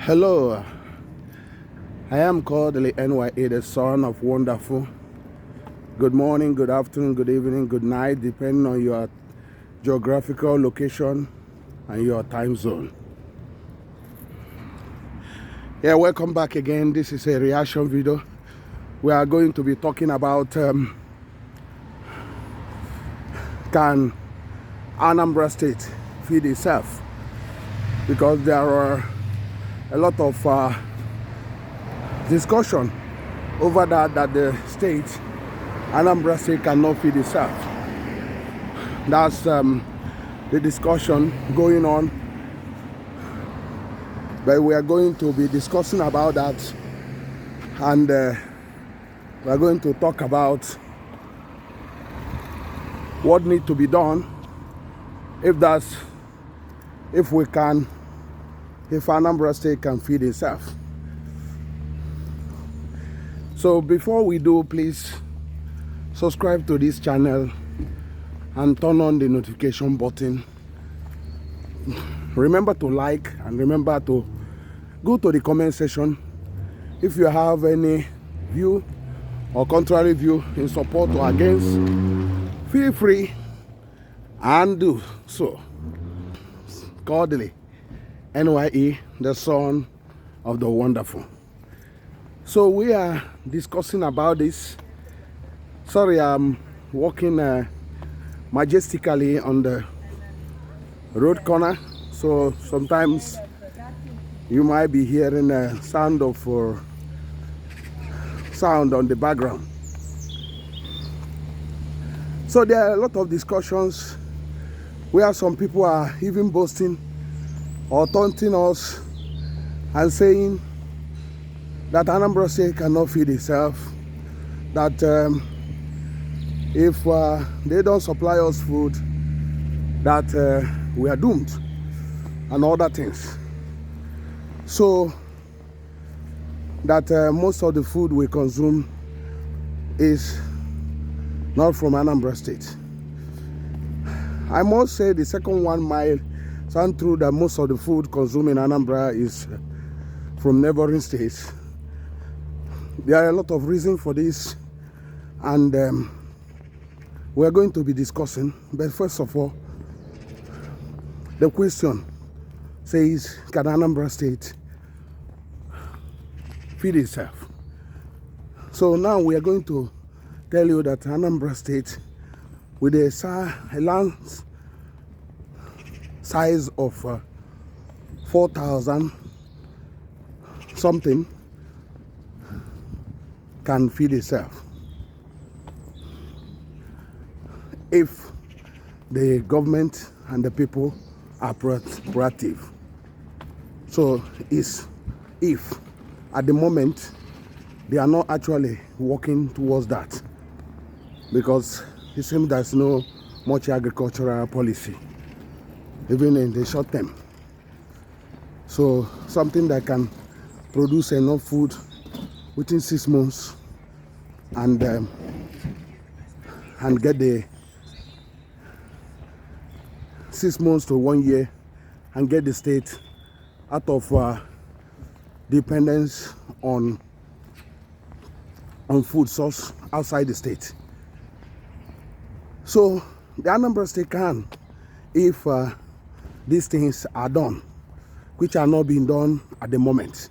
Hello, I am Kodili-nye, the son of wonderful. Good morning, good afternoon, good evening, good night, depending on your geographical location and your time zone. Yeah, welcome back again. This is a reaction video. We are going to be talking about can Anambra State feed itself? Because there are a lot of discussion over that the state, Anambra State, cannot feed itself. That's the discussion going on. But we are going to be discussing about that, and we are going to talk about what needs to be done if Anambra State can feed itself. So before we do, please subscribe to this channel and turn on the notification button. Remember to like and remember to go to the comment section if you have any view or contrary view in support or against. Feel free and do so. Kodili-nye, the son of the wonderful. So we are discussing about this. Sorry, I'm walking majestically on the road corner, so sometimes you might be hearing a sound on the background. So there are a lot of discussions where some people are even boasting or taunting us and saying that Anambra State cannot feed itself, that if they don't supply us food, that we are doomed and other things. So that most of the food we consume is not from Anambra State. I must say the second one might sound true, that most of the food consumed in Anambra is from neighboring states. There are a lot of reasons for this, and we are going to be discussing. But first of all, the question says, can Anambra State feed itself? So now we are going to tell you that Anambra State, with a land size of 4,000 something, can feed itself if the government and the people are proactive. So it's if at the moment they are not actually working towards that, because it seems there's no much agricultural policy even in the short term. So something that can produce enough food within 6 months and get the 6 months to 1 year and get the state out of dependence on food source outside the state. So the Anambra State can, if these things are done, which are not being done at the moment.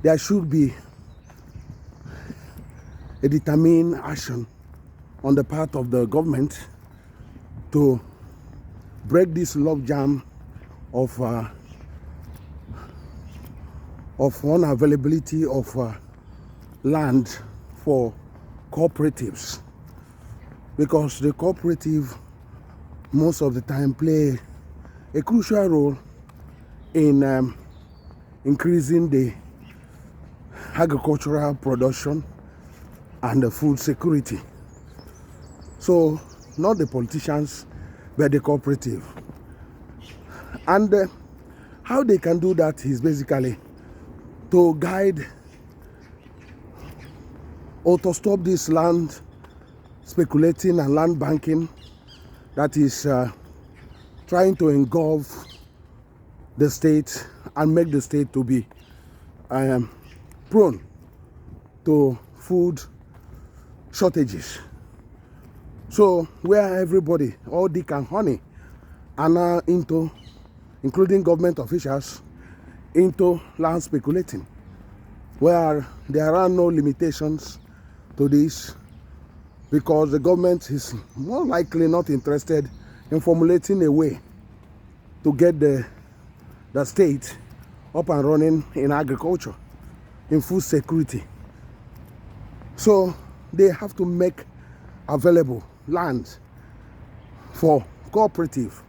There should be a determined action on the part of the government to break this logjam of unavailability of land for cooperatives, because the cooperative most of the time play a crucial role in increasing the agricultural production and the food security. So not the politicians, but the cooperative. And how they can do that is basically to guide or to stop this land speculating and land banking that is trying to engulf the state and make the state to be prone to food shortages. So where everybody, all dick and honey, are now into, including government officials, into land speculating, where there are no limitations to this, because the government is more likely not interested in formulating a way to get the state up and running in agriculture, in food security. So they have to make available land for cooperative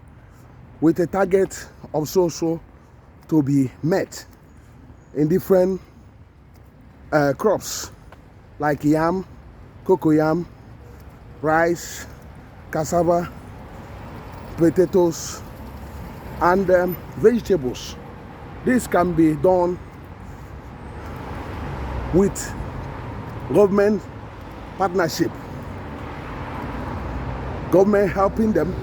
with a target of so to be met in different crops like yam, cocoyam, rice, cassava, potatoes, and vegetables. This can be done with government partnership, government helping them,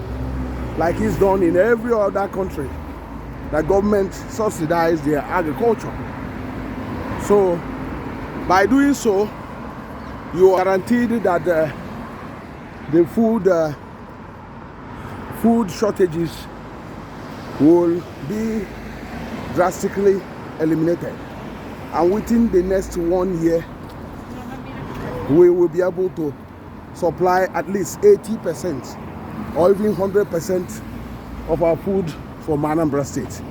like it's done in every other country. The government subsidize their agriculture. So by doing so, you are guaranteed that the food shortages will be drastically eliminated, and within the next 1 year we will be able to supply at least 80% or even 100% of our food from Anambra State.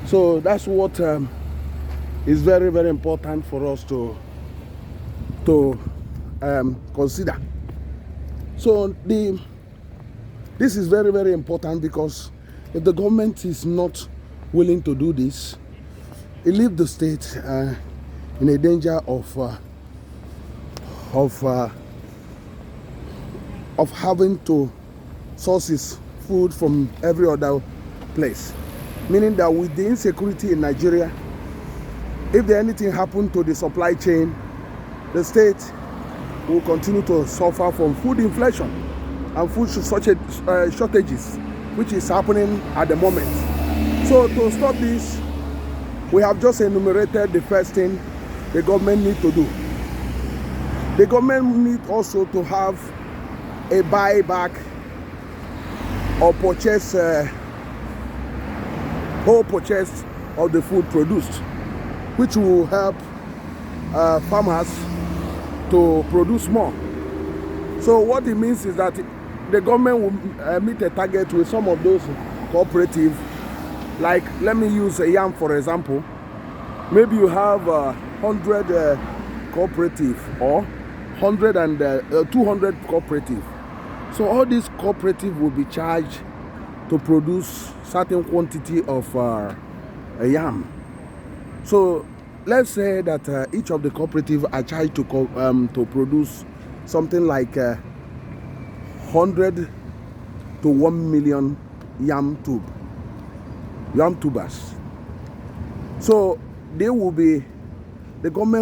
So that's what is very, very important for us to consider. So this is very, very important, because if the government is not willing to do this, it leaves the state in a danger of having to source its food from every other place. Meaning that with the insecurity in Nigeria, if there anything happened to the supply chain, the state will continue to suffer from food inflation and food shortages, which is happening at the moment. So to stop this, we have just enumerated the first thing the government needs to do. The government needs also to have a buyback or purchase, whole purchase of the food produced, which will help farmers to produce more. So what it means is that the government will meet a target with some of those cooperatives. Like, let me use a yam for example. Maybe you have 100 cooperative or 100 and 200 cooperative. So all these cooperative will be charged to produce certain quantity of a yam. So let's say that each of the cooperative are charged to produce something like 100 to 1 million yam tubers. So they will be, the government